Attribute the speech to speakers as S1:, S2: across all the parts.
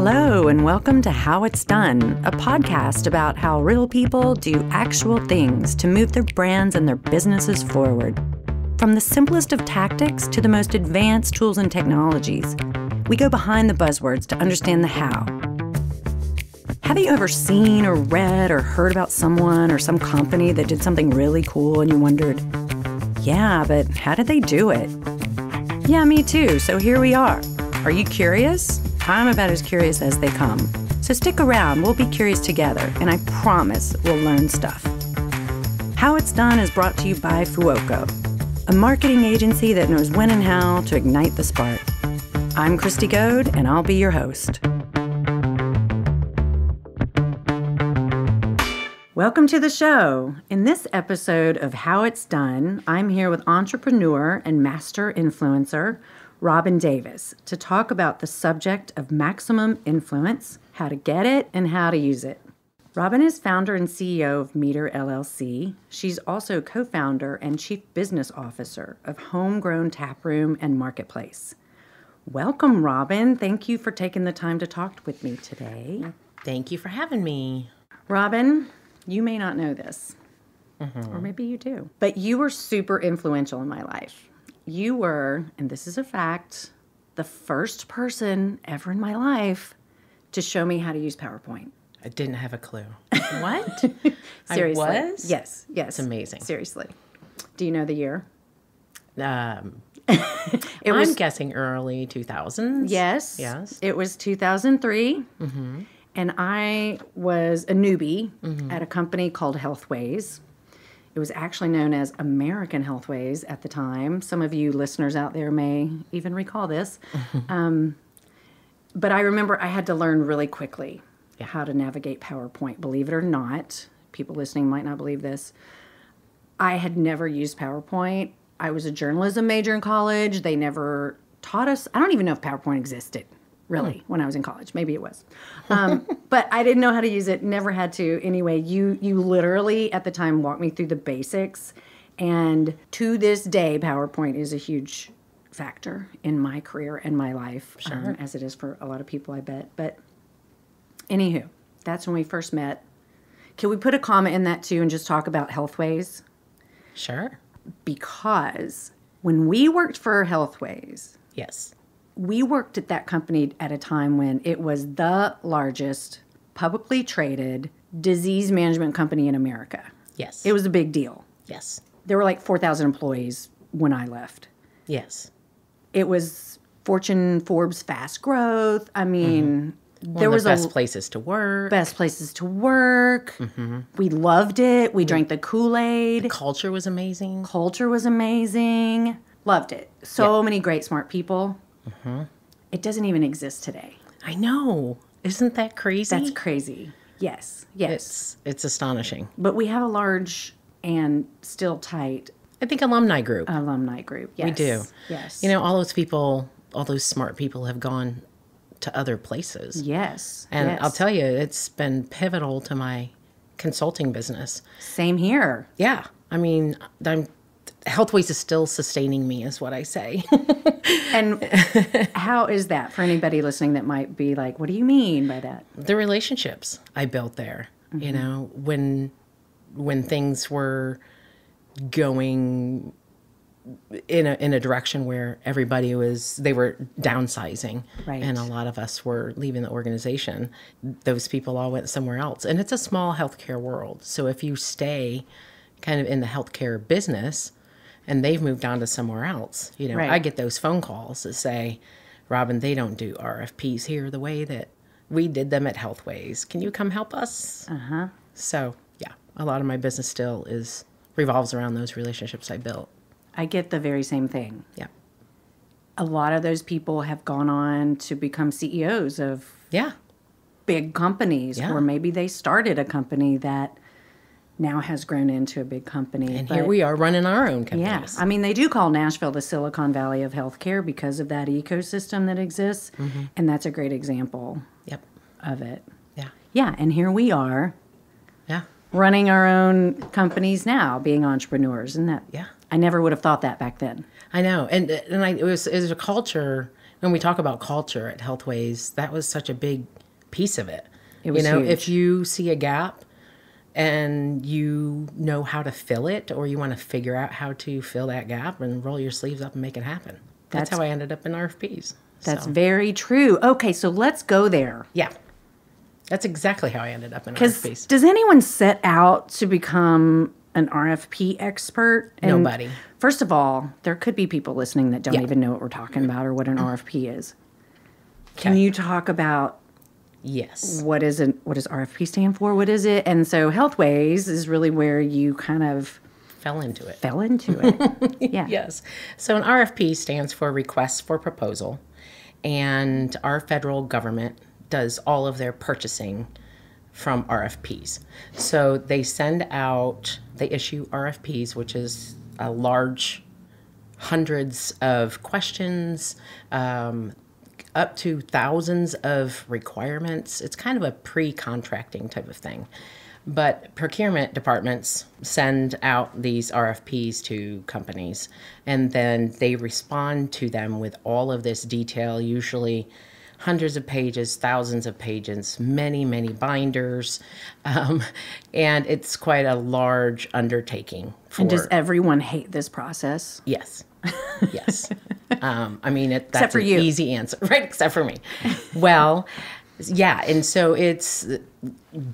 S1: Hello, and welcome to How It's Done, a podcast about how real people do actual things to move their brands and their businesses forward. From the simplest of tactics to the most advanced tools and technologies, we go behind the buzzwords to understand the how. Have you ever seen or read or heard about someone or some company that did something really cool and you wondered, yeah, but how did they do it? Yeah, me too, so here we are. Are you curious? I'm about as curious as they come. So stick around, we'll be curious together, and I promise we'll learn stuff. How It's Done is brought to you by Fuoco, a marketing agency that knows when and how to ignite the spark. I'm Christy Goad, and I'll be your host. Welcome to the show. In this episode of How It's Done, I'm here with entrepreneur and master influencer, Robin Davis, to talk about the subject of maximum influence, how to get it, and how to use it. Robin is founder and CEO of Metre LLC. She's also co-founder and chief business officer of Homegrown Taproom and Marketplace. Welcome, Robin. Thank you for taking the time to talk with me today.
S2: Thank you for having me.
S1: Robin, you may not know this, or maybe you do, but you were super influential in my life. You were, and this is a fact, the first person ever in my life to show me how to use PowerPoint.
S2: I didn't have a clue. What?
S1: Seriously.
S2: I was?
S1: Yes.
S2: It's amazing.
S1: Seriously. Do you know the year?
S2: I'm guessing early 2000s.
S1: Yes.
S2: Yes.
S1: It was 2003. And I was a newbie at a company called Healthways. It was actually known as American Healthways at the time. Some of you listeners out there may even recall this. But I remember I had to learn really quickly how to navigate PowerPoint. Believe it or not, people listening might not believe this. I had never used PowerPoint. I was a journalism major in college. They never taught us. I don't even know if PowerPoint existed, really, when I was in college. Maybe it was. But I didn't know how to use it, never had to. Anyway, you literally, at the time, walked me through the basics. And to this day, PowerPoint is a huge factor in my career and my life, as it is for a lot of people, I bet. But anywho, that's when we first met. Can we put a comma in that, too, and just talk about Healthways?
S2: Sure.
S1: Because when we worked for Healthways...
S2: Yes.
S1: We worked at that company at a time when it was the largest publicly traded disease management company in America.
S2: Yes.
S1: It was a big deal.
S2: Yes.
S1: There were like 4,000 employees when I left.
S2: Yes.
S1: It was Fortune, Forbes, fast growth. I mean,
S2: there was best places to work.
S1: Best places to work. We loved it. We drank the Kool-Aid.
S2: The culture was amazing.
S1: Loved it. So many great, smart people. It doesn't even exist today.
S2: I know. Isn't that crazy?
S1: That's crazy. Yes.
S2: It's astonishing.
S1: But we have a large and still tight...
S2: I think alumni group.
S1: Yes.
S2: We do.
S1: Yes.
S2: You know, all those people, all those smart people have gone to other places.
S1: Yes.
S2: And I'll tell you, it's been pivotal to my consulting business.
S1: Same here.
S2: Yeah. I mean, Healthways is still sustaining me, is what I say.
S1: And how is that for anybody listening that might be like, what do you mean by that?
S2: The relationships I built there, you know, when things were going in a direction where everybody they were downsizing,
S1: right,
S2: and a lot of us were leaving the organization, those people all went somewhere else. And it's a small healthcare world. So if you stay kind of in the healthcare business, and they've moved on to somewhere else. You know, I get those phone calls that say, Robin, they don't do RFPs here the way that we did them at Healthways. Can you come help us? So, yeah, a lot of my business still revolves around those relationships I built.
S1: I get the very same thing.
S2: Yeah.
S1: A lot of those people have gone on to become CEOs of big companies, or maybe they started a company that now has grown into a big company.
S2: And here we are running our own companies.
S1: Yeah. I mean, they do call Nashville the Silicon Valley of healthcare because of that ecosystem that exists. And that's a great example of it.
S2: Yeah.
S1: Yeah. And here we are running our own companies now, being entrepreneurs. And that, I never would have thought that back then.
S2: I know. And it was a culture when we talk about culture at Healthways, that was such a big piece of it.
S3: It was huge.
S2: If you see a gap and you know how to fill it, or you want to figure out how to fill that gap, and roll your sleeves up and make it happen. That's how I ended up in RFPs.
S3: That's very true. Okay, so let's go there.
S2: Yeah. That's exactly how I ended up in RFPs.
S3: Does anyone set out to become an RFP expert? And
S2: Nobody.
S3: First of all, there could be people listening that don't even know what we're talking about or what an RFP is. Can you talk about
S2: Yes.
S3: what does RFP stand for? What is it? And so Healthways is really where you kind of
S2: Fell into it.
S3: Yeah.
S2: Yes. So an RFP stands for Request for Proposal, and our federal government does all of their purchasing from RFPs. So they issue RFPs, which is a large hundreds of questions, up to thousands of requirements. It's kind of a pre-contracting type of thing. But procurement departments send out these RFPs to companies, and then they respond to them with all of this detail, usually hundreds of pages, thousands of pages, many, many binders. And it's quite a large undertaking.
S3: And does everyone hate this process?
S2: Yes. Yes. That's
S3: Except for
S2: an
S3: you.
S2: easy answer, right? Except for me. Well, yeah. And so it's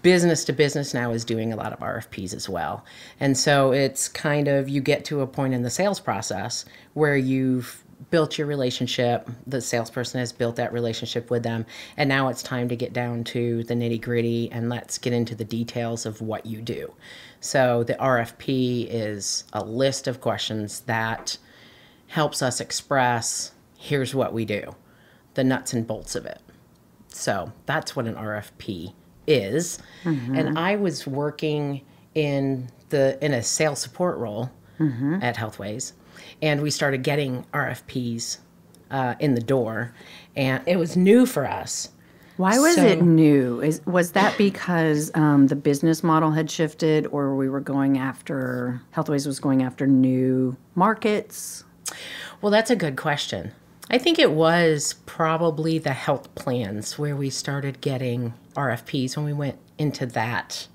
S2: business to business now is doing a lot of RFPs as well. And so it's kind of, you get to a point in the sales process where you've built your relationship, the salesperson has built that relationship with them, and now it's time to get down to the nitty gritty and let's get into the details of what you do. So the RFP is a list of questions that helps us express, here's what we do, the nuts and bolts of it. So that's what an RFP is. Mm-hmm. And I was working in a sales support role at Healthways, and we started getting RFPs in the door, and it was new for us.
S3: Why was it new? Was that because the business model had shifted, or Healthways was going after new markets?
S2: Well, that's a good question. I think it was probably the health plans where we started getting RFPs when we went into that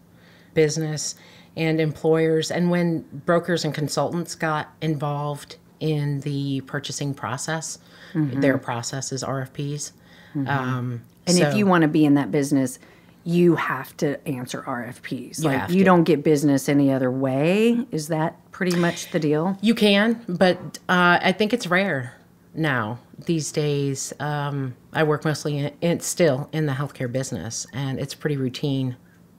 S2: business, and employers, and when brokers and consultants got involved in the purchasing process. Their process is RFPs.
S3: And if you want to be in that business, you have to answer RFPs. You don't get business any other way. Is that pretty much the deal?
S2: You can, but I think it's rare now these days. I work mostly still in the healthcare business, and it's pretty routine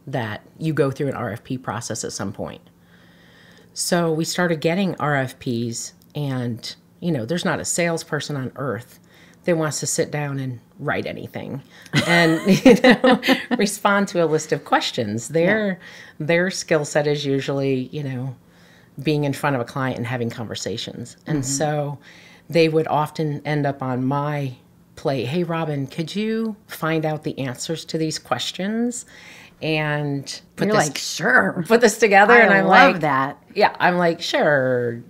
S2: that you go through an RFP process at some point. So we started getting RFPs, and there's not a salesperson on earth that wants to sit down and write anything and respond to a list of questions. Their skill set is usually being in front of a client and having conversations. And so they would often end up on my plate. Hey, Robin, could you find out the answers to these questions and put this together? And I'm
S3: love that.
S2: Yeah, I'm like, sure.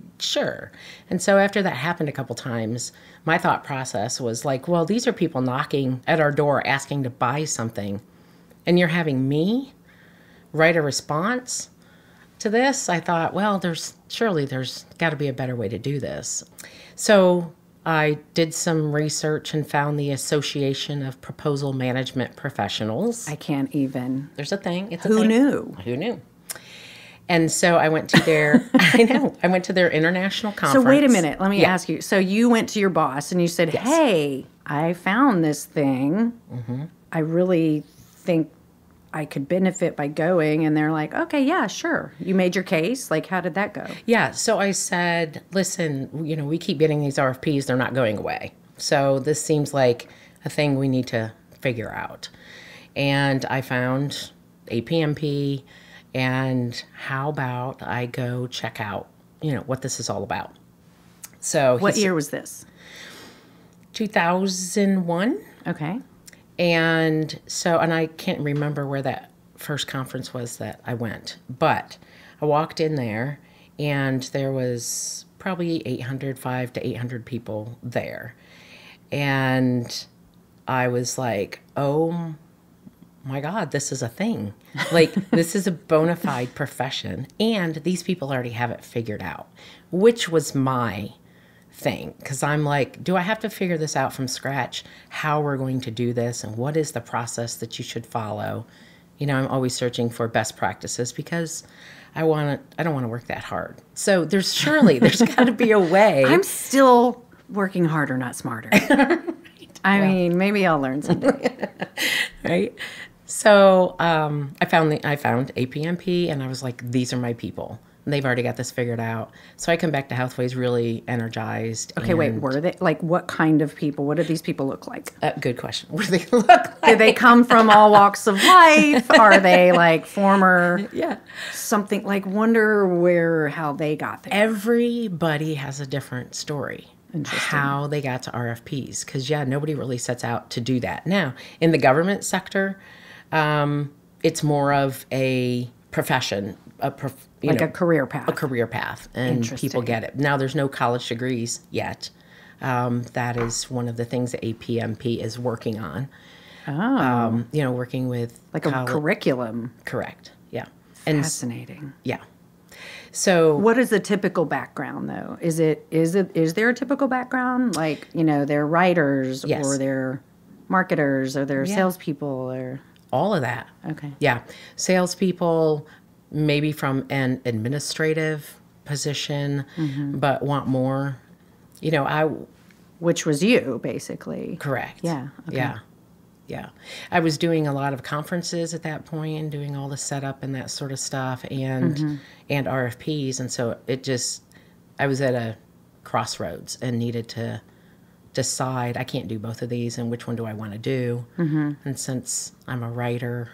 S2: And so after that happened a couple times, my thought process was like, well, these are people knocking at our door asking to buy something, and you're having me write a response to this? I thought, well, there's got to be a better way to do this. So I did some research and found the Association of Proposal Management Professionals.
S3: I can't even.
S2: There's a thing.
S3: Who knew?
S2: Who knew? And so I went to their, I went to their international conference.
S3: So wait a minute, let me ask you. So you went to your boss and you said, hey, I found this thing. I really think I could benefit by going. And they're like, okay, yeah, sure. You made your case. Like, how did that go?
S2: Yeah. So I said, listen, we keep getting these RFPs. They're not going away. So this seems like a thing we need to figure out. And I found APMP. And how about I go check out, what this is all about. So
S3: what year was this?
S2: 2001.
S3: Okay.
S2: And I can't remember where that first conference was that I went, but I walked in there and there was probably 500 to 800 people there. And I was like, oh my God, this is a thing. Like, this is a bona fide profession. And these people already have it figured out, which was my thing. Because I'm like, do I have to figure this out from scratch, how we're going to do this, and what is the process that you should follow? You know, I'm always searching for best practices because I don't want to work that hard. So there's got to be a way.
S3: I'm still working harder, not smarter. I mean, maybe I'll learn someday.
S2: Right? So I found APMP, and I was like, these are my people. And they've already got this figured out. So I come back to Healthways really energized.
S3: Okay, wait, were they, like, what kind of people? What do these people look like?
S2: Good question. What do they look like?
S3: Do they come from all walks of life? Are they, like, former something, like, wonder how they got there?
S2: Everybody has a different story. How they got to RFPs. Because, nobody really sets out to do that. Now, in the government sector, it's more of a profession, a
S3: career path.
S2: A career path, and people get it. Now, there's no college degrees yet. That is one of the things that APMP is working on. Oh. Working with
S3: like a curriculum.
S2: Correct. Yeah.
S3: Fascinating.
S2: Yeah. So,
S3: what is the typical background, though? Is there a typical background? Like, they're writers, or they're marketers, or they're salespeople, or
S2: all of that.
S3: Okay.
S2: Yeah, salespeople, maybe from an administrative position, but want more.
S3: Which was you, basically.
S2: Correct.
S3: Yeah. Okay.
S2: Yeah. I was doing a lot of conferences at that point, and doing all the setup and that sort of stuff, and RFPs. And so I was at a crossroads and needed to decide, I can't do both of these, and which one do I want to do? And since I'm a writer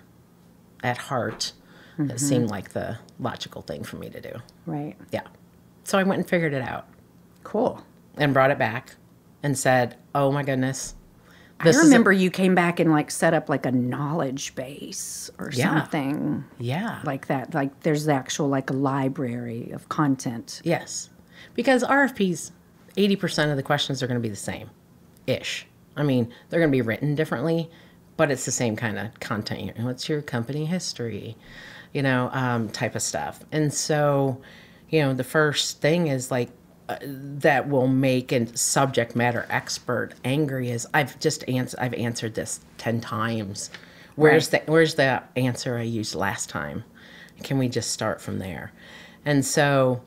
S2: at heart, it seemed like the logical thing for me to do.
S3: Right.
S2: Yeah. So I went and figured it out.
S3: Cool.
S2: And brought it back and said, oh my goodness.
S3: I remember you came back and like set up like a knowledge base or something.
S2: Yeah.
S3: Like that. Like there's the actual like a library of content.
S2: Yes. Because RFPs, 80% of the questions are going to be the same-ish. I mean, they're going to be written differently, but it's the same kind of content. What's your company history? Type of stuff. And so, the first thing is like, that will make a subject matter expert angry is I've answered this 10 times. Where's the answer I used last time? Can we just start from there? And so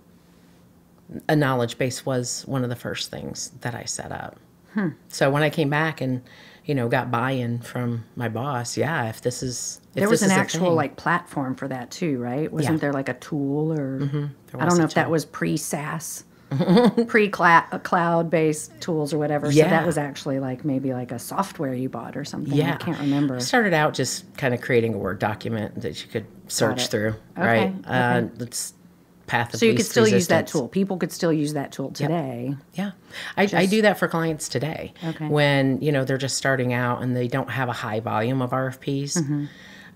S2: a knowledge base was one of the first things that I set up. So when I came back and, got buy-in from my boss, if this is
S3: there was an actual like platform for that too, right? Wasn't there like a tool or I don't know if that was pre-SaaS. Pre-cloud-based tools or whatever. So that was actually like maybe like a software you bought or something.
S2: Yeah.
S3: I can't remember.
S2: I started out just kind of creating a Word document that you could search through, right? It's path of
S3: so you could
S2: least
S3: still
S2: resistance.
S3: use that tool. People could still use that tool today.
S2: Yep. Yeah. I do that for clients today.
S3: Okay.
S2: When, they're just starting out and they don't have a high volume of RFPs.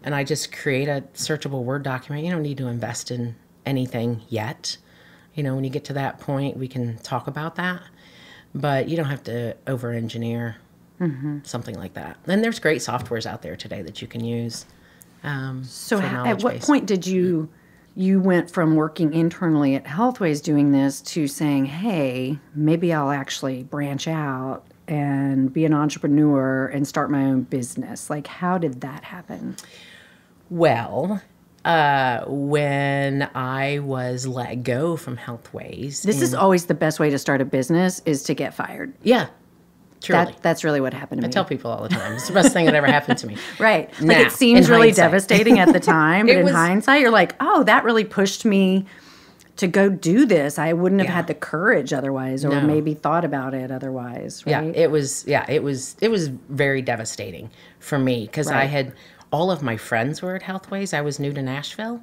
S2: And I just create a searchable Word document. You don't need to invest in anything yet. When you get to that point, we can talk about that. But you don't have to over-engineer something like that. And there's great softwares out there today that you can use.
S3: So at what point did you went from working internally at Healthways doing this to saying, hey, maybe I'll actually branch out and be an entrepreneur and start my own business? Like, how did that happen?
S2: Well, when I was let go from Healthways.
S3: This is always the best way to start a business is to get fired.
S2: Yeah, truly.
S3: That's really what happened to me.
S2: I tell people all the time. It's the best thing that ever happened to me.
S3: Right.
S2: Now,
S3: like it seems really
S2: hindsight.
S3: devastating at the time, but in hindsight, you're like, oh, that really pushed me to go do this. I wouldn't have had the courage otherwise, or maybe thought about it otherwise, right?
S2: It was very devastating for me because I had all of my friends were at Healthways. I was new to Nashville.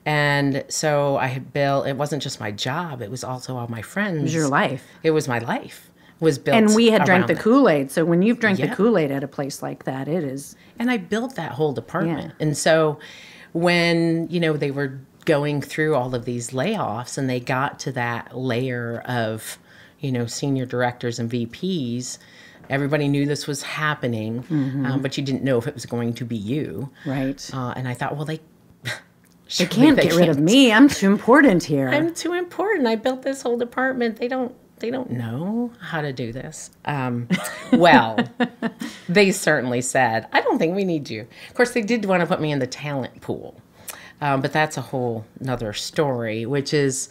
S2: And so I had built, it wasn't just my job, it was also all my friends. It
S3: was your life.
S2: It was my life. It was built
S3: And we had drank the
S2: it.
S3: Kool-Aid. So when you've drank the Kool-Aid at a place like that, it is.
S2: And I built that whole department. And so when, they were going through all of these layoffs and they got to that layer of, senior directors and VPs. Everybody knew this was happening, but you didn't know if it was going to be you.
S3: Right.
S2: And I thought, well,
S3: They can't get rid of me. I'm too important here.
S2: I'm too important. I built this whole department. They don't know how to do this. Well, they certainly said, I don't think we need you. Of course, they did want to put me in the talent pool. But that's a whole nother story, which is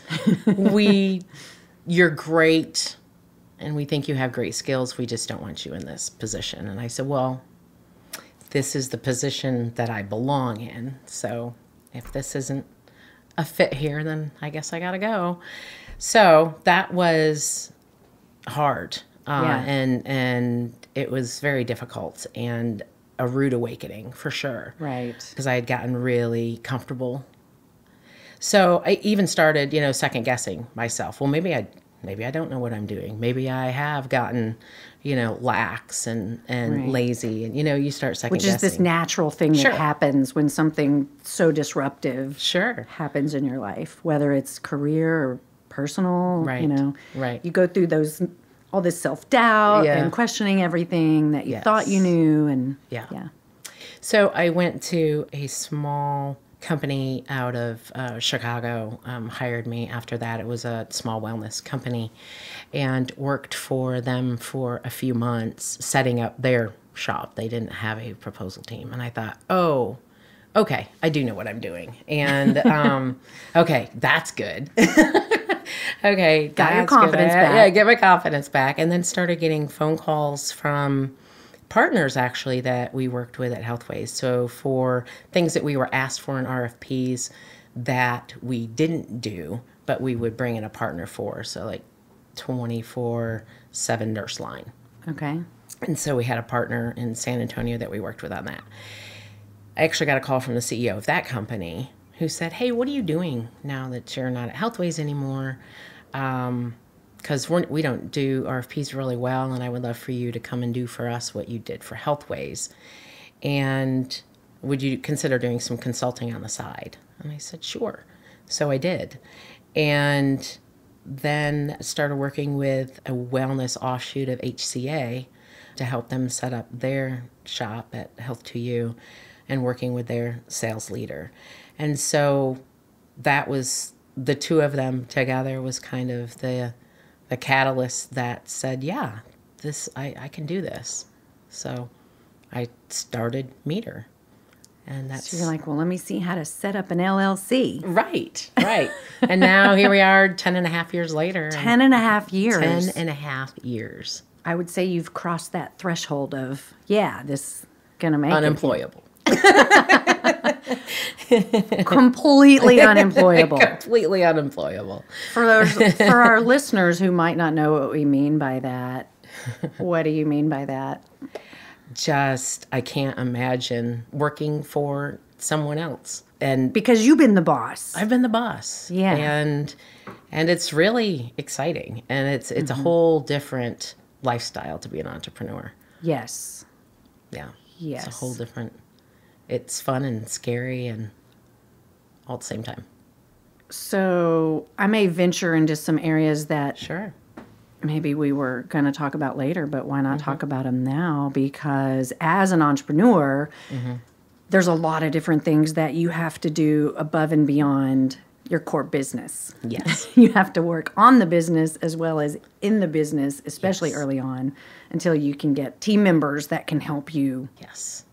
S2: you're great and we think you have great skills. We just don't want you in this position. And I said, well, this is the position that I belong in. So if this isn't a fit here, then I guess I got to go. So that was hard. And it was very difficult and a rude awakening for sure.
S3: Right.
S2: Because I had gotten really comfortable. So I even started, second guessing myself. Well, maybe I don't know what I'm doing. Maybe I have gotten, lax and
S3: Right.
S2: lazy. And, you start second
S3: Which
S2: guessing.
S3: is this natural thing
S2: Sure.
S3: that happens when something so disruptive
S2: Sure.
S3: happens in your life, whether it's career or personal,
S2: Right. Right.
S3: You go through all this self-doubt
S2: Yeah.
S3: and questioning everything that you
S2: Yes.
S3: thought you knew. And
S2: Yeah.
S3: yeah.
S2: So I went to a small company out of Chicago, hired me after that. It was a small wellness company and worked for them for a few months, setting up their shop. They didn't have a proposal team. And I thought, oh, okay, I do know what I'm doing. And okay, that's good. Okay,
S3: Got your
S2: that's
S3: confidence
S2: good.
S3: back.
S2: Yeah, get my confidence back. And then started getting phone calls from partners actually that we worked with at Healthways. So for things that we were asked for in RFPs that we didn't do, but we would bring in a partner for. So like 24/7 nurse line.
S3: Okay.
S2: And so we had a partner in San Antonio that we worked with on that. I actually got a call from the CEO of that company who said, hey, what are you doing now that you're not at Healthways anymore? Because we don't do RFPs really well, and I would love for you to come and do for us what you did for Healthways. And would you consider doing some consulting on the side? And I said, sure. So I did. And then started working with a wellness offshoot of HCA to help them set up their shop at Health2U and working with their sales leader. And so that was the two of them together was kind of the catalyst that said, yeah, I can do this. So I started Metre. And that's
S3: So you're like, well, let me see how to set up an LLC.
S2: right. And now here we are 10 and a half years later.
S3: 10 and a half years.
S2: 10 and a half years.
S3: I would say you've crossed that threshold of, this gonna make
S2: Unemployable.
S3: it. Completely unemployable.
S2: Completely unemployable.
S3: For our listeners who might not know what we mean by that, what do you mean by that?
S2: Just, I can't imagine working for someone else. And
S3: Because you've been the boss.
S2: I've been the boss.
S3: Yeah.
S2: And it's really exciting. And it's a whole different lifestyle to be an entrepreneur.
S3: Yes.
S2: Yeah.
S3: Yes.
S2: It's a whole different, it's fun and scary and all at the same time.
S3: So I may venture into some areas that
S2: Sure.
S3: maybe we were going to talk about later, but why not talk about them now? Because as an entrepreneur, there's a lot of different things that you have to do above and beyond your core business.
S2: Yes.
S3: You have to work on the business as well as in the business, especially
S2: Yes.
S3: early on, until you can get team members that can help you
S2: Yes.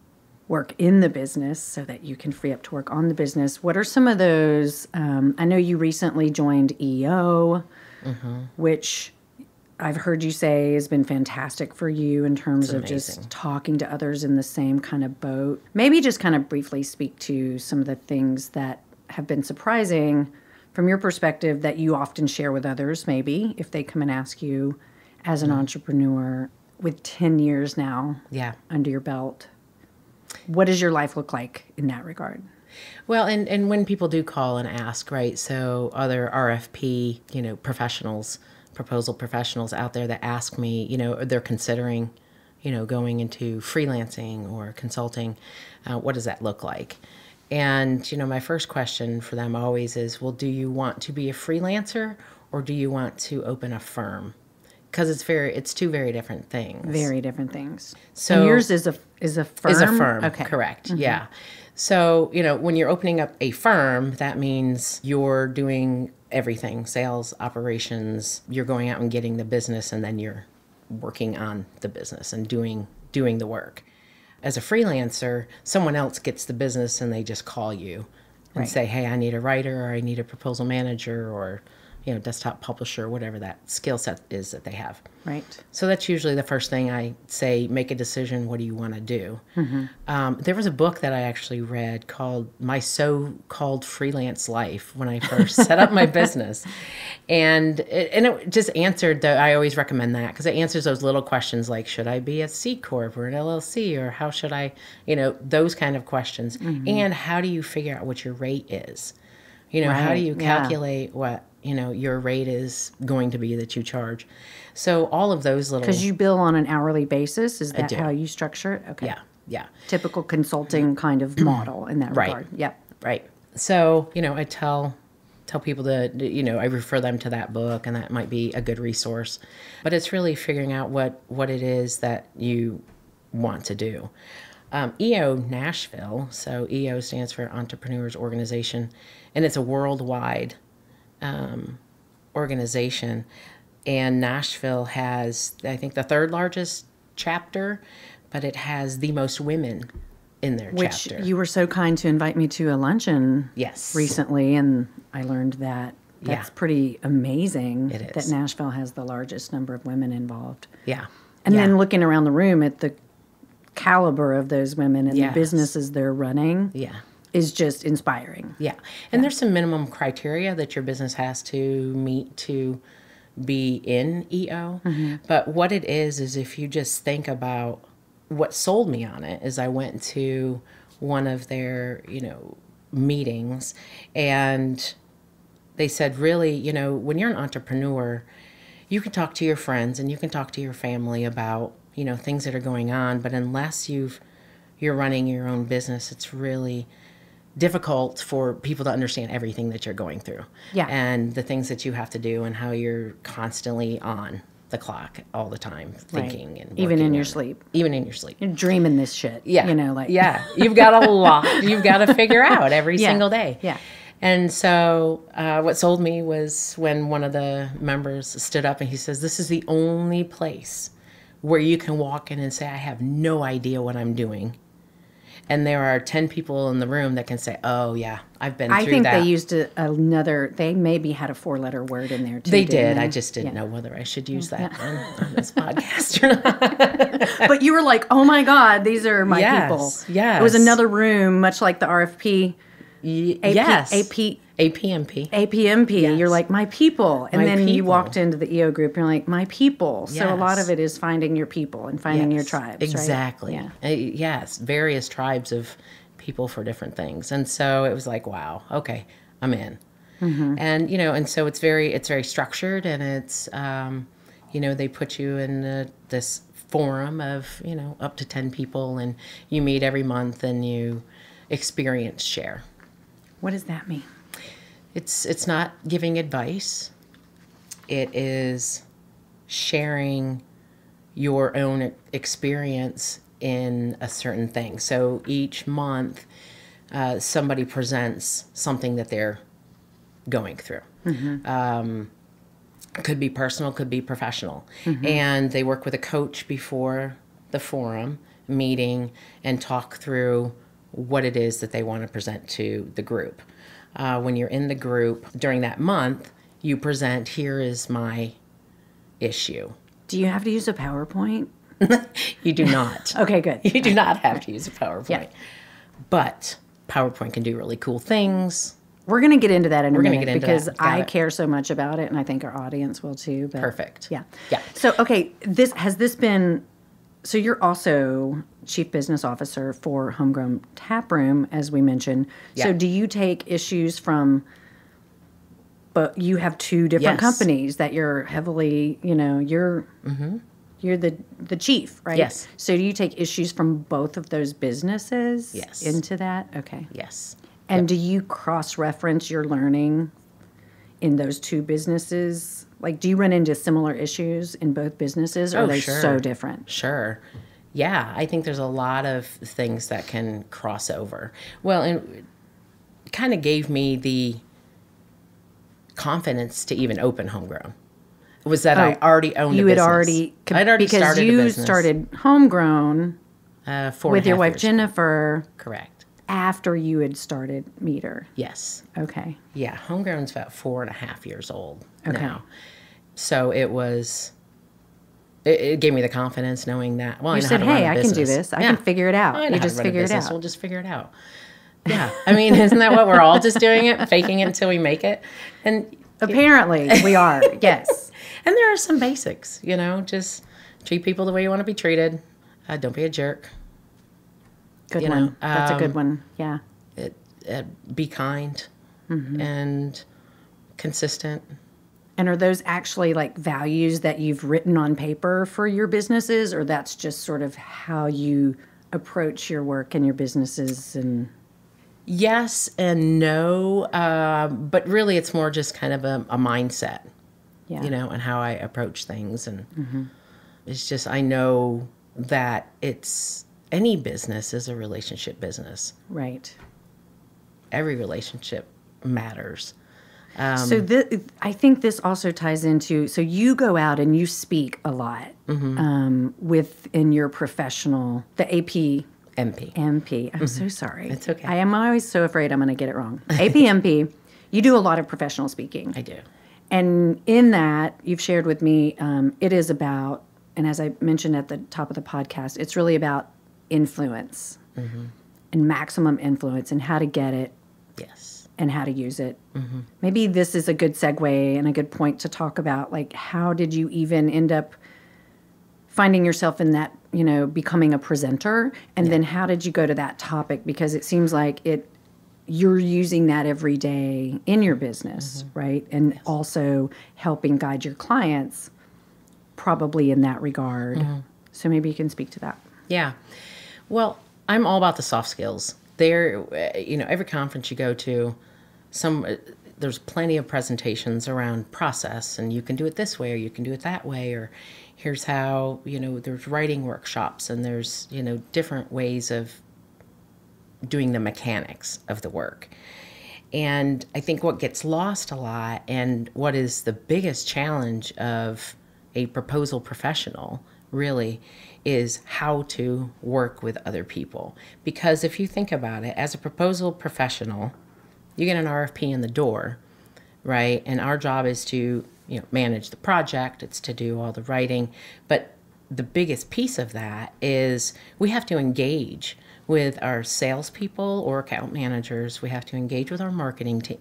S3: work in the business so that you can free up to work on the business. What are some of those? I know you recently joined EO, which I've heard you say has been fantastic for you in terms of
S2: amazing.
S3: just talking to others in the same kind of boat. Maybe just kind of briefly speak to some of the things that have been surprising from your perspective that you often share with others, maybe, if they come and ask you as an entrepreneur with 10 years now
S2: Yeah.
S3: under your belt. What does your life look like in that regard?
S2: Well, and when people do call and ask, right, so other RFP, professionals, proposal professionals out there that ask me, they're considering, going into freelancing or consulting, what does that look like? And, my first question for them always is, well, do you want to be a freelancer or do you want to open a firm? because it's two very different things.
S3: Very different things.
S2: So
S3: and yours is a firm?
S2: Is a firm,
S3: Okay.
S2: correct. Yeah. So, when you're opening up a firm, that means you're doing everything, sales, operations, you're going out and getting the business, and then you're working on the business and doing the work. As a freelancer, someone else gets the business and they just call you and say, hey, I need a writer, or I need a proposal manager, or desktop publisher, whatever that skill set is that they have.
S3: Right.
S2: So that's usually the first thing I say, make a decision. What do you want to do? There was a book that I actually read called My So-Called Freelance Life when I first set up my business. And it just answered, I always recommend that because it answers those little questions like, should I be a C Corp or an LLC, or how should I, those kind of questions. And how do you figure out what your rate is? How do you calculate what, your rate is going to be that you charge? So all of those little...
S3: Because you bill on an hourly basis? Is that
S2: do.
S3: how you structure it? Okay.
S2: Yeah.
S3: Typical consulting kind of model in that regard. Yep.
S2: Right. So, I tell people to, I refer them to that book, and that might be a good resource. But it's really figuring out what it is that you want to do. EO Nashville, so EO stands for Entrepreneurs Organization, and it's a worldwide organization. And Nashville has, I think, the third largest chapter, but it has the most women in their chapter.
S3: Which you were so kind to invite me to a luncheon
S2: Yes.
S3: recently, and I learned that that's pretty amazing
S2: It is.
S3: that Nashville has the largest number of women involved.
S2: Yeah.
S3: And then looking around the room at the caliber of those women and the
S2: Yes.
S3: businesses they're running is just inspiring.
S2: Yeah. And there's some minimum criteria that your business has to meet to be in EO. But what it is if you just think about what sold me on it is I went to one of their, meetings, and they said, really, when you're an entrepreneur, you can talk to your friends and you can talk to your family about, things that are going on, but unless you're running your own business, it's really difficult for people to understand everything that you're going through.
S3: Yeah.
S2: And the things that you have to do and how you're constantly on the clock all the time thinking and
S3: Even
S2: working
S3: in your
S2: on it.
S3: sleep.
S2: Even in your sleep.
S3: You're dreaming this shit.
S2: Yeah. You've got a lot you've got to figure out every single day.
S3: Yeah.
S2: And so what sold me was when one of the members stood up and he says, this is the only place where you can walk in and say, I have no idea what I'm doing. And there are 10 people in the room that can say, oh, yeah, I've been through that.
S3: I think they used they maybe had a 4-letter word in there, too.
S2: They did.
S3: They?
S2: I just didn't know whether I should use that on this podcast or not.
S3: But you were like, oh, my God, these are my people.
S2: Yes.
S3: It was another room, much like the RFP.
S2: Yes.
S3: APMP.
S2: Yes.
S3: You're like, my people. And
S2: My
S3: then you
S2: people.
S3: walked into the EO group, you're like, my people. So a lot
S2: Yes.
S3: of it is finding your people and finding your tribes,
S2: Exactly.
S3: right? Yeah.
S2: Yes, various tribes of people for different things. And so it was like, wow, okay, I'm in. And, and so it's very structured, and it's, they put you in this forum of, up to 10 people, and you meet every month and you experience share.
S3: What does that mean?
S2: It's not giving advice. It is sharing your own experience in a certain thing. So each month, somebody presents something that they're going through. Could be personal, could be professional. And they work with a coach before the forum meeting and talk through what it is that they want to present to the group. When you're in the group during that month, you present, here is my issue.
S3: Do you have to use a PowerPoint?
S2: You do not.
S3: Okay, good.
S2: You do not have to use a PowerPoint.
S3: Yeah.
S2: But PowerPoint can do really cool things.
S3: We're going to get into that in a
S2: gonna
S3: minute
S2: get into
S3: because
S2: that. Got
S3: I
S2: it.
S3: care so much about it, and I think our audience will too. But
S2: Perfect.
S3: Yeah.
S2: Yeah.
S3: So, okay, has this been... So you're also Chief Business Officer for Homegrown Tap Room, as we mentioned.
S2: Yeah.
S3: So do you take issues from... But you have two different
S2: Yes.
S3: companies that you're heavily, you're the chief, right?
S2: Yes.
S3: So do you take issues from both of those businesses
S2: Yes.
S3: into that? Okay.
S2: Yes.
S3: And do you cross-reference your learning in those two businesses Like, do you run into similar issues in both businesses, or are they so different?
S2: Sure. Yeah, I think there's a lot of things that can cross over. Well, and it kind of gave me the confidence to even open Homegrown. Was that I already owned a business. I'd already started a business.
S3: Because you started Homegrown with your wife, Jennifer.
S2: Correct.
S3: After you had started Metre.
S2: Yes.
S3: Okay.
S2: Yeah, Homegrown's about 4.5 years old now. So it gave me the confidence knowing that, well,
S3: you
S2: I know
S3: said,
S2: how to run
S3: hey,
S2: a
S3: I can do this. I can figure it out.
S2: You
S3: just figure it out.
S2: We'll just figure it out. Yeah. I mean, isn't that what we're all just doing it, faking it until we make it? And
S3: apparently we are, yes.
S2: And there are some basics, just treat people the way you want to be treated. Don't be a jerk.
S3: Good one. That's a good one. Yeah.
S2: Be kind and consistent.
S3: And are those actually like values that you've written on paper for your businesses, or that's just sort of how you approach your work and your businesses? And
S2: yes and no, but really it's more just kind of a mindset, and how I approach things. And it's just, I know that any business is a relationship business.
S3: Right.
S2: Every relationship matters.
S3: So I think this also ties into, so you go out and you speak a lot within your professional, the MP. I'm so sorry.
S2: It's okay.
S3: I am always so afraid I'm going to get it wrong. APMP, you do a lot of professional speaking.
S2: I do.
S3: And in that, you've shared with me, it is about, and as I mentioned at the top of the podcast, it's really about influence and maximum influence and how to get it.
S2: Yes.
S3: And how to use it. Maybe this is a good segue and a good point to talk about, like, how did you even end up finding yourself in that, becoming a presenter? And then how did you go to that topic? Because it seems like you're using that every day in your business, right? And also helping guide your clients probably in that regard. So maybe you can speak to that.
S2: Yeah. Well, I'm all about the soft skills. Every conference you go to, there's plenty of presentations around process, and you can do it this way, or you can do it that way, or here's how, there's writing workshops, and there's, different ways of doing the mechanics of the work. And I think what gets lost a lot, and what is the biggest challenge of a proposal professional, really, is how to work with other people. Because if you think about it, as a proposal professional, you get an RFP in the door, right? And our job is to, manage the project. It's to do all the writing. But the biggest piece of that is we have to engage with our salespeople or account managers. We have to engage with our marketing team.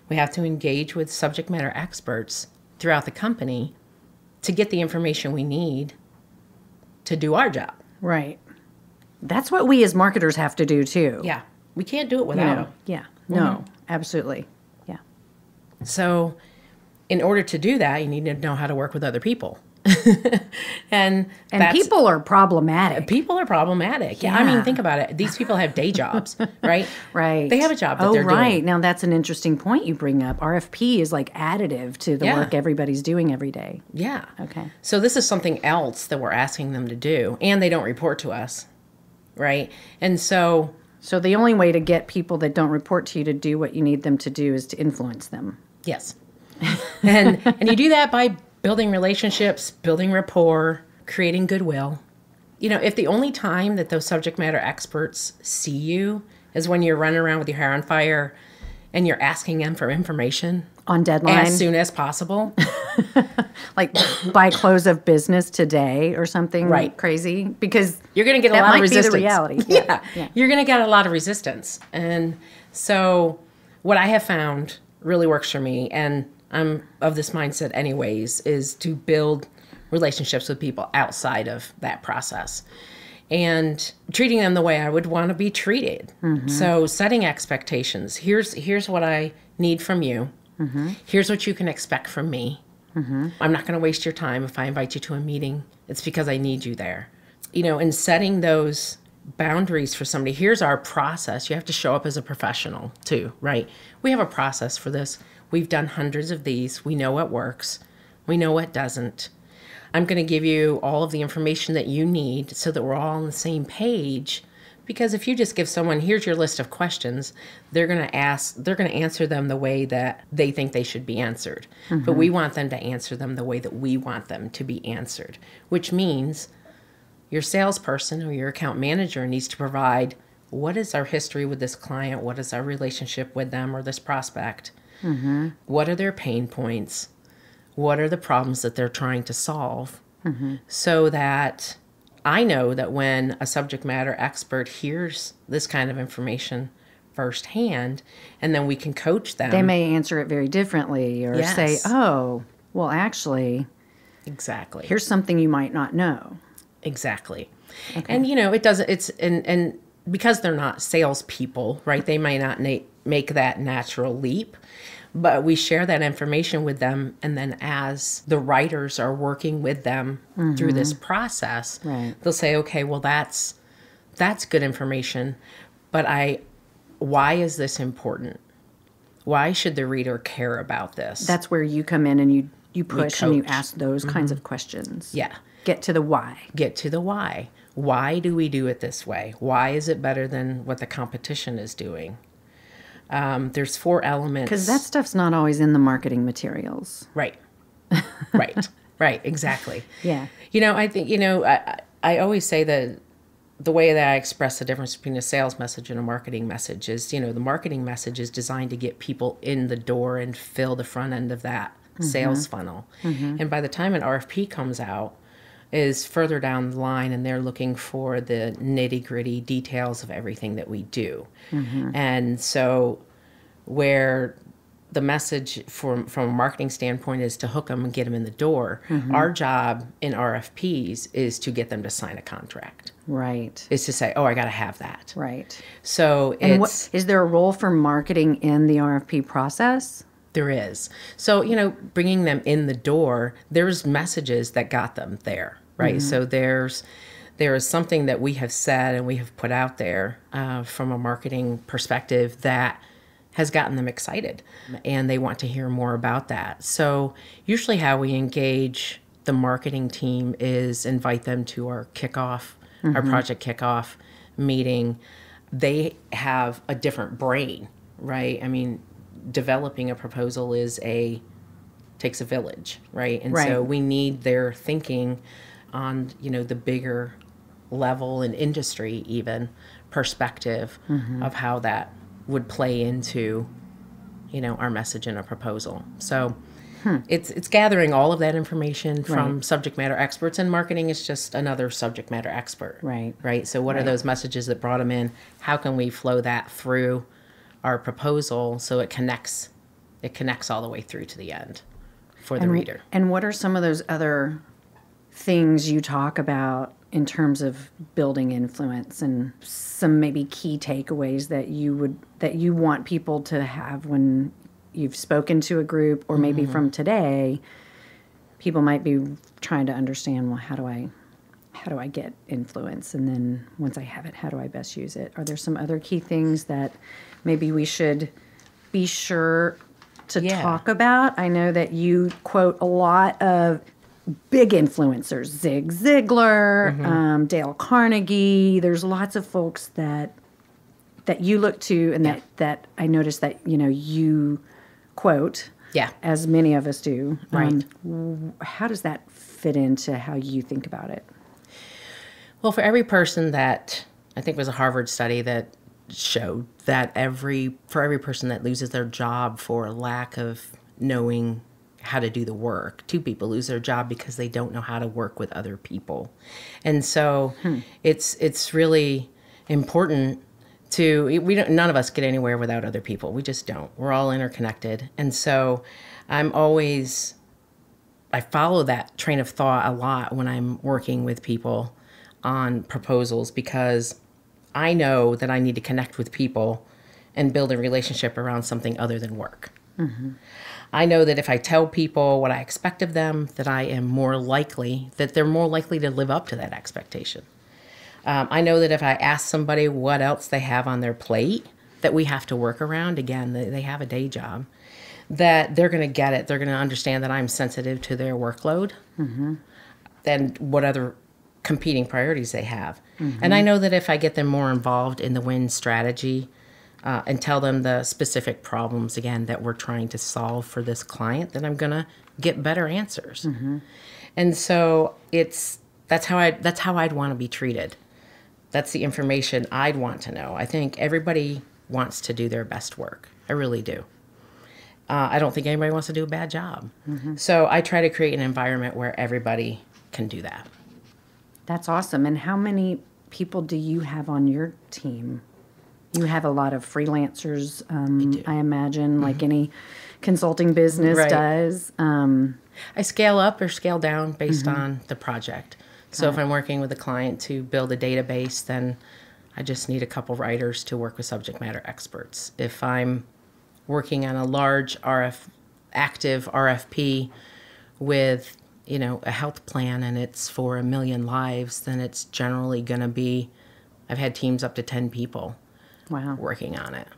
S2: We have to engage with subject matter experts throughout the company to get the information we need to do our job.
S3: Right. That's what we as marketers have to do too.
S2: Yeah. We can't do it without them.
S3: Yeah. No, absolutely. Yeah.
S2: So in order to do that, you need to know how to work with other people. and
S3: people are problematic.
S2: People are problematic. Yeah. I mean, think about it. These people have day jobs, right?
S3: Right.
S2: They have a job that they're doing.
S3: Right. Now, that's an interesting point you bring up. RFP is like additive to the work everybody's doing every day.
S2: Yeah.
S3: Okay.
S2: So this is something else that we're asking them to do, and they don't report to us, right? And so
S3: the only way to get people that don't report to you to do what you need them to do is to influence them.
S2: Yes. and you do that by building relationships, building rapport, creating goodwill. If the only time that those subject matter experts see you is when you're running around with your hair on fire and you're asking them for information
S3: on deadline
S2: as soon as possible,
S3: like by close of business today or something crazy, because
S2: you're going to get a lot of resistance.
S3: Be the reality.
S2: Yeah. You're going to get a lot of resistance. And so what I have found really works for me, and I'm of this mindset anyways, is to build relationships with people outside of that process and treating them the way I would want to be treated. So setting expectations. Here's what I need from you. Here's what you can expect from me. I'm not going to waste your time if I invite you to a meeting. It's because I need you there. And setting those boundaries for somebody. Here's our process. You have to show up as a professional too, right? We have a process for this. We've done hundreds of these. We know what works. We know what doesn't. I'm going to give you all of the information that you need so that we're all on the same page. Because if you just give someone, here's your list of questions, they're going to answer them the way that they think they should be answered. But we want them to answer them the way that we want them to be answered, which means your salesperson or your account manager needs to provide, what is our history with this client? What is our relationship with them or this prospect? What are their pain points? What are the problems that they're trying to solve? So that I know that when a subject matter expert hears this kind of information firsthand, and then we can coach them.
S3: They may answer it very differently or say, oh, well, actually,
S2: exactly.
S3: Here's something you might not know.
S2: Exactly. Okay. And, it doesn't, and because they're not salespeople, right, they may not make that natural leap. But we share that information with them, and then as the writers are working with them through this process, they'll say, okay, well, that's good information, but why is this important? Why should the reader care about this?
S3: That's where you come in and you push and you ask those kinds of questions.
S2: Yeah.
S3: Get to the why.
S2: Get to the why. Why do we do it this way? Why is it better than what the competition is doing? There's 4 elements.
S3: Because that stuff's not always in the marketing materials.
S2: Right. Right. Exactly.
S3: Yeah.
S2: I think, I always say that the way that I express the difference between a sales message and a marketing message is, the marketing message is designed to get people in the door and fill the front end of that sales funnel. And by the time an RFP comes out, is further down the line, and they're looking for the nitty-gritty details of everything that we do. And so where the message from a marketing standpoint is to hook them and get them in the door, our job in RFPs is to get them to sign a contract.
S3: Right.
S2: Is to say, oh, I got to have that.
S3: Right.
S2: So
S3: is there a role for marketing in the RFP process?
S2: There is. So, bringing them in the door, there's messages that got them there, right? So there is something that we have said and we have put out there from a marketing perspective that has gotten them excited, and they want to hear more about that. So usually how we engage the marketing team is invite them to our kickoff, our project kickoff meeting. They have a different brain, right? I mean, developing a proposal takes a village, right? And so we need their thinking on, the bigger level and industry even perspective of how that would play into, our message in a proposal. So it's gathering all of that information from subject matter experts, and marketing is just another subject matter expert. Right. So what are those messages that brought them in? How can we flow that through our proposal so it connects all the way through to the end for the reader?
S3: And what are some of those other things you talk about in terms of building influence, and some maybe key takeaways that you want people to have when you've spoken to a group, or maybe from today, people might be trying to understand, well, how do I get influence? And then once I have it, how do I best use it? Are there some other key things that maybe we should be sure to talk about? I know that you quote a lot of big influencers, Zig Ziglar, Dale Carnegie. There's lots of folks that you look to, and that I noticed that, you quote, as many of us do.
S2: Right.
S3: How does that fit into how you think about it?
S2: Well, for every person that, I think it was a Harvard study that showed that for every person that loses their job for lack of knowing how to do the work, 2 people lose their job because they don't know how to work with other people. And so it's really important none of us get anywhere without other people. We just don't. We're all interconnected. And so I follow that train of thought a lot when I'm working with people on proposals, because I know that I need to connect with people and build a relationship around something other than work. I know that if I tell people what I expect of them, that they're more likely to live up to that expectation. I know that if I ask somebody what else they have on their plate that we have to work around, again, they have a day job, that they're going to get it. They're going to understand that I'm sensitive to their workload and what other competing priorities they have. And I know that if I get them more involved in the win strategy and tell them the specific problems, again, that we're trying to solve for this client, then I'm going to get better answers. And so that's how I'd want to be treated. That's the information I'd want to know. I think everybody wants to do their best work. I really do. I don't think anybody wants to do a bad job. So I try to create an environment where everybody can do that.
S3: That's awesome. And how many people do you have on your team? You have a lot of freelancers, I imagine, like any consulting business does.
S2: I scale up or scale down based on the project. So if I'm working with a client to build a database, then I just need a couple writers to work with subject matter experts. If I'm working on a large active RFP with, a health plan and it's for 1 million lives, then it's generally going to be, I've had teams up to 10 people working on it.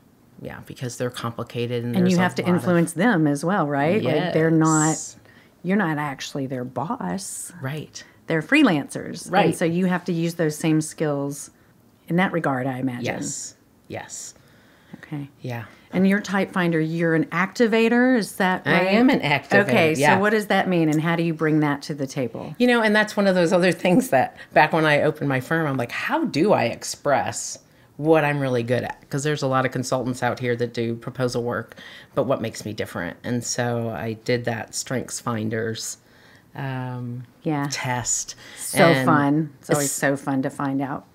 S2: Yeah, because they're complicated. And
S3: you have to influence them as well, right?
S2: Yes.
S3: Like you're not actually their boss.
S2: Right.
S3: They're freelancers.
S2: Right.
S3: And so you have to use those same skills in that regard, I imagine.
S2: Yes.
S3: Okay.
S2: Yeah.
S3: And your type finder, you're an activator, is that right?
S2: I am an activator.
S3: Okay, so what does that mean and how do you bring that to the table?
S2: And that's one of those other things that back when I opened my firm, I'm like, how do I express what I'm really good at? Because there's a lot of consultants out here that do proposal work, but what makes me different? And so I did that Strengths Finders test.
S3: So fun. It's always so fun to find out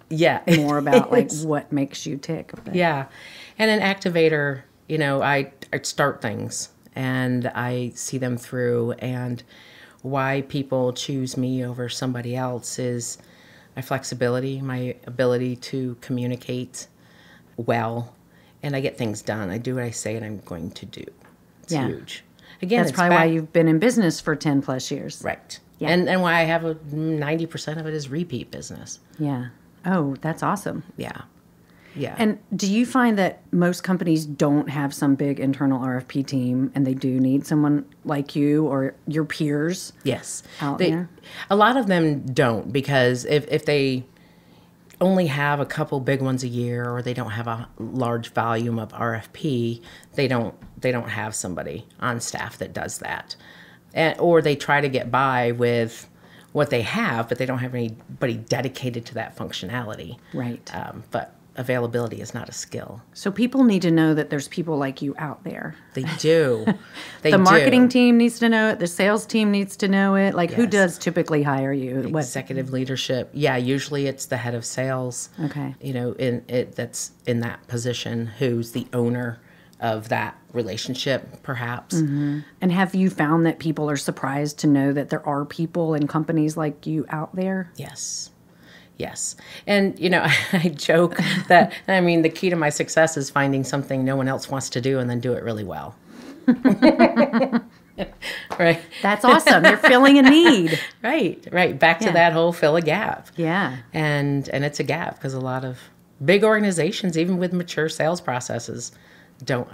S3: more about like what makes you tick.
S2: Yeah. And an activator, I start things and I see them through, and why people choose me over somebody else is my flexibility, my ability to communicate well, and I get things done. I do what I say and I'm going to do. It's huge. Again,
S3: that's probably why you've been in business for 10 plus years.
S2: Right.
S3: Yeah.
S2: And why I have 90% of it is repeat business.
S3: Yeah. Oh, that's awesome.
S2: Yeah. Yeah.
S3: And do you find that most companies don't have some big internal RFP team and they do need someone like you or your peers?
S2: Yes.
S3: Out there?
S2: A lot of them don't, because if they only have a couple big ones a year or they don't have a large volume of RFP, they don't have somebody on staff that does that. Or they try to get by with what they have, but they don't have anybody dedicated to that functionality.
S3: Right.
S2: But availability is not a skill.
S3: So people need to know that there's people like you out there.
S2: They do.
S3: The marketing team needs to know it. The sales team needs to know it. Like, who does typically hire you?
S2: Executive leadership. Yeah, usually it's the head of sales.
S3: Okay.
S2: That's in that position, who's the owner of that relationship, perhaps.
S3: And have you found that people are surprised to know that there are people and companies like you out there?
S2: Yes. And, I joke that, the key to my success is finding something no one else wants to do and then do it really well. Right.
S3: That's awesome. You're filling a need.
S2: Right. Back to that whole fill a gap.
S3: Yeah.
S2: And it's a gap because a lot of big organizations, even with mature sales processes, don't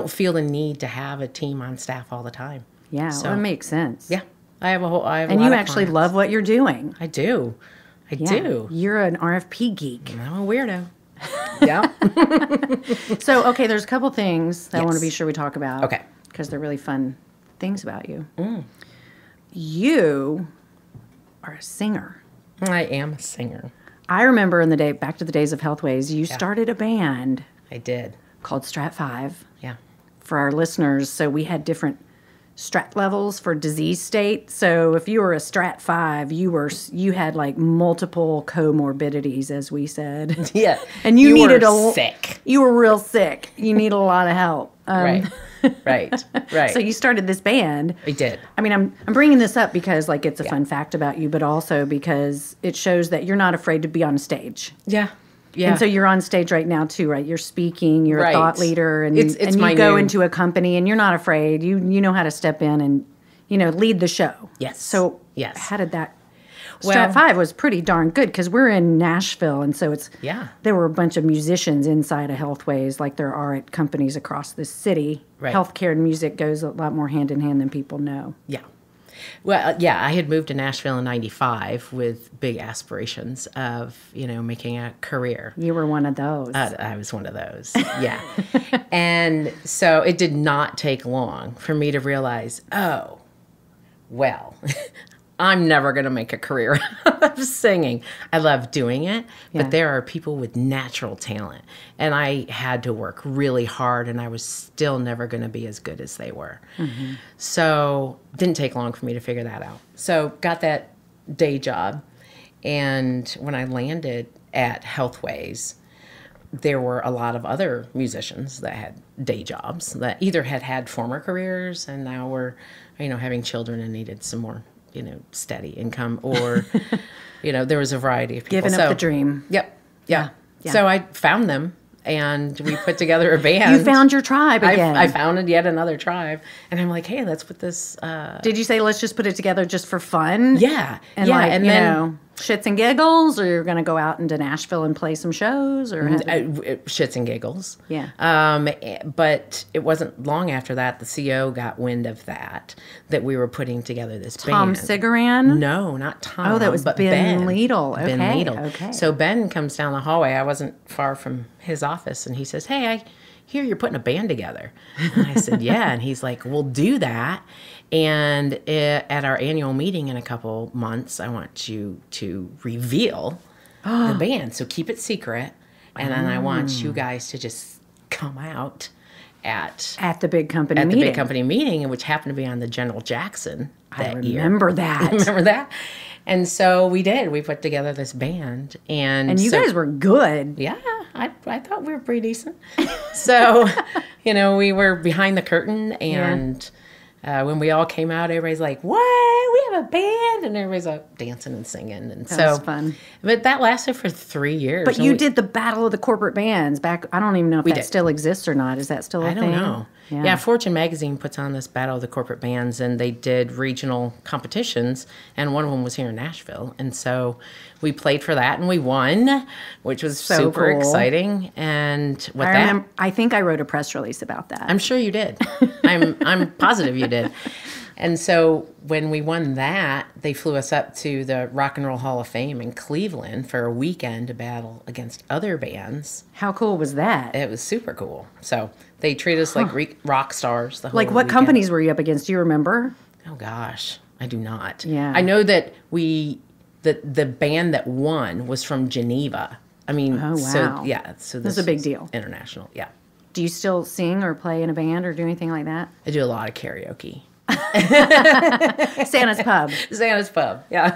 S2: feel the need to have a team on staff all the time.
S3: Yeah,
S2: so,
S3: well, it makes sense.
S2: Yeah. I have
S3: and you actually love what you're doing.
S2: I do. I do.
S3: You're an RFP geek.
S2: I'm a weirdo. Yeah.
S3: So, okay, there's a couple things that I want to be sure we talk about.
S2: Okay.
S3: Because they're really fun things about you. You are a singer.
S2: I am a singer.
S3: I remember back to the days of Healthways, you started a band.
S2: I did.
S3: Called Strat 5.
S2: Yeah.
S3: For our listeners, so we had different strat levels for disease state. So if you were a strat 5, you had like multiple comorbidities, as we said.
S2: Yeah.
S3: And you needed
S2: sick.
S3: You were real sick. You needed a lot of help.
S2: Right.
S3: So you started this band.
S2: I did.
S3: I'm bringing this up because like it's a fun fact about you, but also because it shows that you're not afraid to be on stage.
S2: Yeah. Yeah.
S3: And so you're on stage right now too, right? You're speaking, you're a thought leader, and
S2: it's
S3: you go into a company and you're not afraid. You know how to step in and, lead the show.
S2: Yes.
S3: So how did that Strat 5 was pretty darn good because we're in Nashville, and so
S2: Yeah.
S3: there were a bunch of musicians inside of Healthways, like there are at companies across the city.
S2: Right.
S3: Healthcare and music goes a lot more hand in hand than people know.
S2: Yeah. Well, yeah, I had moved to Nashville in 95 with big aspirations of, making a career.
S3: You were one of those.
S2: I was one of those. Yeah. And so it did not take long for me to realize, oh, well, I'm never going to make a career out of singing. I love doing it,
S3: Yeah.
S2: but there are people with natural talent. And I had to work really hard, and I was still never going to be as good as they were. Mm-hmm. So it didn't take long for me to figure that out. So got that day job. And when I landed at Healthways, there were a lot of other musicians that had day jobs that either had former careers and now were, having children and needed some more steady income, or, there was a variety of people.
S3: Giving up the dream.
S2: Yep. Yeah.
S3: Yeah.
S2: So I found them, and we put together a band.
S3: You found your tribe again.
S2: I founded yet another tribe, and I'm like, hey, let's put this.
S3: Did you say let's just put it together just for fun?
S2: Yeah.
S3: And
S2: yeah.
S3: like,
S2: And then
S3: shits and giggles, or you're going to go out into Nashville and play some shows, or
S2: shits and giggles.
S3: Yeah.
S2: But it wasn't long after that the CEO got wind of that we were putting together this
S3: Tom
S2: band.
S3: Sigaran?
S2: No, not Tom.
S3: Oh, that was
S2: but
S3: Ben Liedl.
S2: Ben
S3: Okay,
S2: Liedl.
S3: okay.
S2: So Ben comes down the hallway. I wasn't far from his office, and he says, "Hey, I hear you're putting a band together." And I said, "Yeah." And he's like, "We'll do that. And at our annual meeting in a couple months, I want you to reveal the band. So keep it secret. And then I want you guys to just come out at
S3: the big company
S2: the
S3: meeting.
S2: big company meeting, which happened to be on the General Jackson that year."
S3: Remember that.
S2: Remember that? And so we did. We put together this band. And
S3: you guys were good.
S2: Yeah, I thought we were pretty decent. So, we were behind the curtain, and when we all came out, everybody's like, "What? We have a band!" And everybody's like dancing and singing, and
S3: That was fun.
S2: But that lasted for 3 years.
S3: But you did the Battle of the Corporate Bands back. I don't even know if that
S2: did.
S3: still exists or not. Is that still a thing?
S2: I don't know. Yeah, Fortune Magazine puts on this Battle of the Corporate Bands, and they did regional competitions, and one of them was here in Nashville. And so we played for that, and we won, which was super
S3: cool.
S2: exciting. And
S3: I think I wrote a press release about that.
S2: I'm sure you did. I'm positive you did. And so when we won that, they flew us up to the Rock and Roll Hall of Fame in Cleveland for a weekend to battle against other bands.
S3: How cool was that?
S2: It was super cool. So they treat us like rock stars the whole
S3: Like, what
S2: weekend.
S3: companies were you up against? Do you remember?
S2: Oh, gosh. I do not.
S3: Yeah.
S2: I know that the band that won was from Geneva. I mean,
S3: Oh, wow.
S2: So
S3: This is a big deal.
S2: International, yeah.
S3: Do you still sing or play in a band or do anything like that?
S2: I do a lot of karaoke.
S3: Santa's Pub.
S2: Santa's Pub, yeah.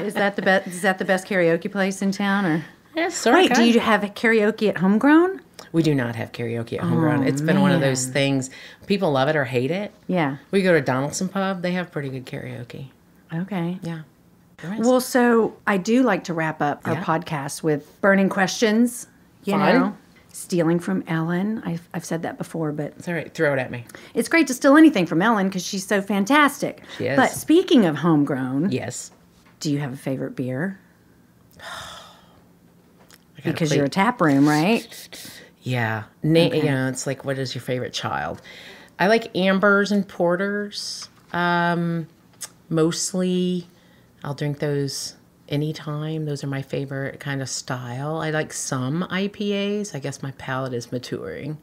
S3: Is that the best? Is that the best karaoke place in town? Or
S2: Yeah, sort
S3: wait,
S2: of.
S3: do you have karaoke at Homegrown?
S2: We do not have karaoke at Homegrown. It's been one of those
S3: man.
S2: things. People love it or hate it.
S3: Yeah.
S2: We go to Donaldson Pub. They have pretty good karaoke.
S3: Okay.
S2: Yeah.
S3: Well, so I do like to wrap up our
S2: Yeah.
S3: podcast with burning questions. You
S2: Fun.
S3: know, stealing from Ellen. I've said that before, but
S2: It's all right. Throw it at me.
S3: it's great to steal anything from Ellen because she's so fantastic.
S2: She is.
S3: But speaking of Homegrown,
S2: Yes.
S3: do you have a favorite beer?
S2: I gotta
S3: Because
S2: play-
S3: you're a tap room, right?
S2: Yeah. It's like, what is your favorite child? I like ambers and porters. Mostly, I'll drink those anytime. Those are my favorite kind of style. I like some IPAs. I guess my palate is maturing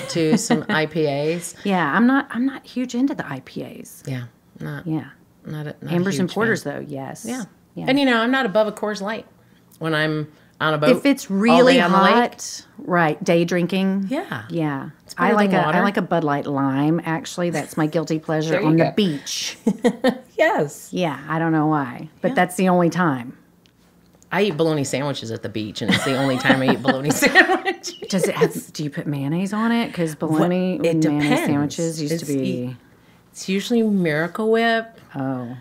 S2: to some IPAs.
S3: Yeah, I'm not huge into the IPAs.
S2: Yeah. Not
S3: Yeah.
S2: a
S3: Ambers and
S2: huge
S3: porters,
S2: fan.
S3: though, yes.
S2: Yeah.
S3: Yeah.
S2: And I'm not above a Coors Light when I'm on a boat.
S3: If it's
S2: all
S3: really
S2: day on the lake.
S3: hot, right? Day drinking.
S2: Yeah.
S3: Yeah.
S2: better than water.
S3: I like a Bud Light Lime. Actually, that's my guilty pleasure
S2: There you
S3: on the
S2: go.
S3: beach.
S2: Yes.
S3: Yeah, I don't know why, but that's the only time.
S2: I eat bologna sandwiches at the beach, and it's the only time I eat bologna sandwiches.
S3: Does it have? Do you put mayonnaise on it? Because bologna
S2: It
S3: and mayonnaise
S2: depends.
S3: sandwiches used to be.
S2: It's usually Miracle Whip
S3: Oh,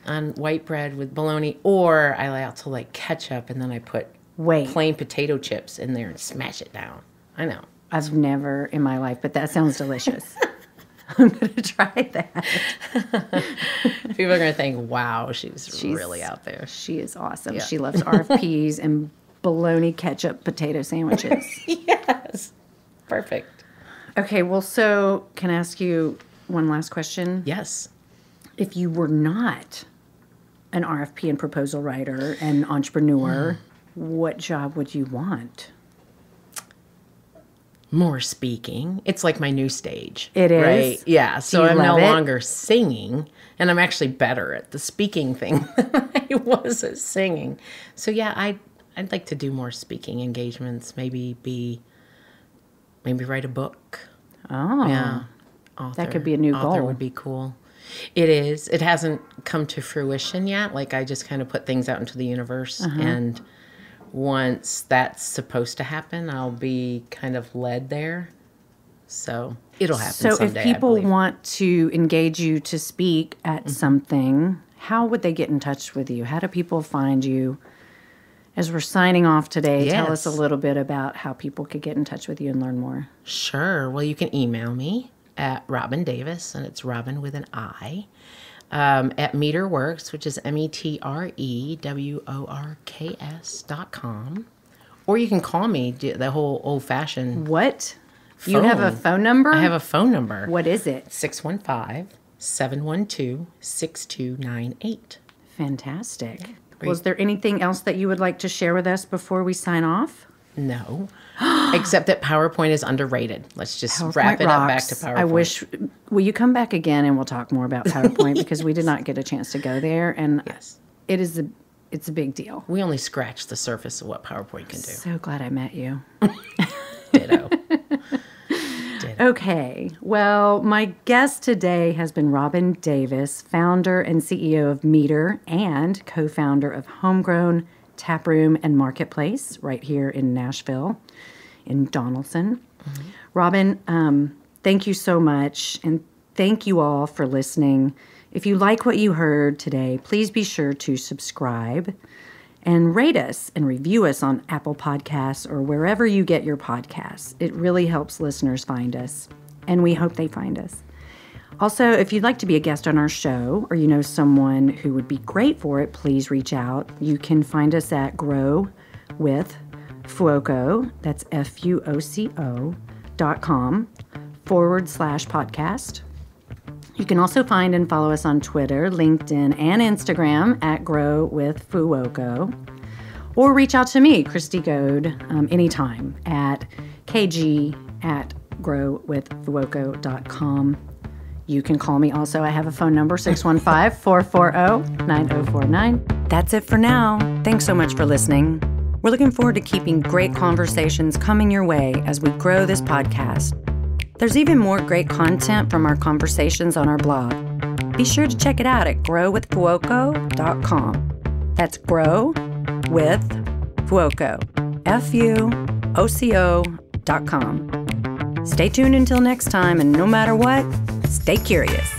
S2: on white bread with bologna, or I like to like ketchup, and then I put
S3: wait.
S2: plain potato chips in there and smash it down. I know.
S3: I've never in my life, but that sounds delicious. I'm going to try that.
S2: People are going to think, wow, she's really out there.
S3: She is awesome.
S2: Yeah.
S3: She loves RFPs and bologna ketchup potato sandwiches.
S2: Yes. Perfect.
S3: Okay, well, so can I ask you one last question?
S2: Yes.
S3: If you were not an RFP and proposal writer and entrepreneur, what job would you want?
S2: More speaking. It's like my new stage.
S3: It is?
S2: Right? Yeah. So
S3: you
S2: I'm no
S3: love it?
S2: longer singing, and I'm actually better at the speaking thing than I was at singing. So yeah, I'd like to do more speaking engagements. Maybe write a book.
S3: Oh,
S2: Yeah. Author.
S3: That could be a new
S2: Author
S3: goal.
S2: would be cool. It is. It hasn't come to fruition yet. Like, I just kind of put things out into the universe, and once that's supposed to happen, I'll be kind of led there. So it'll happen
S3: So
S2: someday,
S3: if people
S2: I believe.
S3: want to engage you to speak at something, how would they get in touch with you? How do people find you? As we're signing off today, tell us a
S2: Yes.
S3: little bit about how people could get in touch with you and learn more.
S2: Sure. Well, you can email me at Robin Davis, and it's Robin with an I, at MetreWorks, which is METREWORKS.com. Or you can call me, the whole old-fashioned
S3: What? You have a phone number?
S2: I have a phone number.
S3: What is it?
S2: 615-712-6298.
S3: Fantastic. Was there anything else that you would like to share with us before we sign off?
S2: No. Except that PowerPoint is underrated. Let's just wrap it up back to PowerPoint.
S3: I wish. Will you come back again and we'll talk more about PowerPoint because we did not get a chance to go there, and
S2: Yes.
S3: it's a big deal.
S2: We only scratched the surface of what PowerPoint can do.
S3: So glad I met you.
S2: Ditto.
S3: Okay. Well, my guest today has been Robin Davis, founder and CEO of Metre and co-founder of Homegrown Taproom and Marketplace right here in Nashville, in Donaldson. Robin, thank you so much, and thank you all for listening. If you like what you heard today, please be sure to subscribe and rate us and review us on Apple Podcasts or wherever you get your podcasts. It really helps listeners find us, and we hope they find us. Also, if you'd like to be a guest on our show or you know someone who would be great for it, please reach out. You can find us at Grow with Fuoco, that's FUOCO.com/podcast. You can also find and follow us on Twitter, LinkedIn, and Instagram at Grow with Fuoco. Or reach out to me, Christy Goad, anytime at kg@growwithfuoco.com. You can call me also. I have a phone number, 615-440-9049.
S1: That's it for now. Thanks so much for listening. We're looking forward to keeping great conversations coming your way as we grow this podcast. There's even more great content from our conversations on our blog. Be sure to check it out at growwithfuoco.com. That's Grow with Fuoco, FUOCO.com. Stay tuned until next time, and no matter what, stay curious.